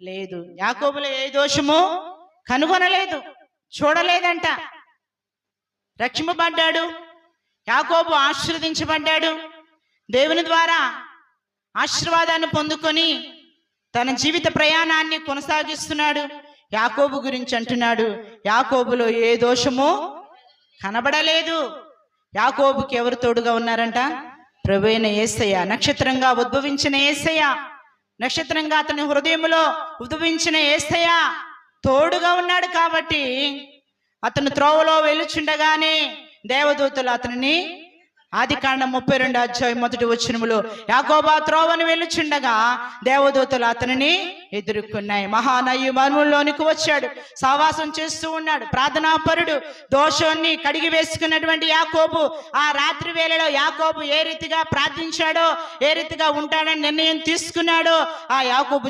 లేదు. యాకోబులో ఏ దోషము కనుగొనలేదు, చూడలేదంట. రక్షింపబడ్డాడు. యాకోబు ఆశీర్వదించబడ్డాడు. దేవుని ద్వారా ఆశీర్వాదాన్ని పొందుకొని తన జీవిత ప్రయాణాన్ని కొనసాగిస్తున్నాడు. యాకోబు గురించి అంటున్నాడు, యాకోబులో ఏ దోషము కనబడలేదు. యాకోబుకి ఎవరు తోడుగా ఉన్నారంట? ప్రభువైన యేసయ్య, నక్షత్రంగా ఉద్భవించిన యేసయ్య, నక్షత్రంగా అతని హృదయంలో ఉద్భవించిన యేసయ్య తోడుగా ఉన్నాడు. కాబట్టి అతను త్రోవలో వెలుచుండగానే దేవదూతలు అతనిని, ఆదికాండం 32:1 యాకోబా త్రోవను వెళ్ళుచుండగా దేవదూతలు అతనిని ఎదుర్కొన్నాయి. మహానయ్యు మర్మంలోనికి వచ్చాడు, సావాసం చేస్తూ ఉన్నాడు, ప్రార్థనాపరుడు, దోషాన్ని కడిగి వేసుకున్నటువంటి యాకోబు. ఆ రాత్రి వేళలో యాకోబు ఏ రీతిగా ప్రార్థించాడో, ఏ రీతిగా ఉంటాడని నిర్ణయం తీసుకున్నాడో, ఆ యాకోబు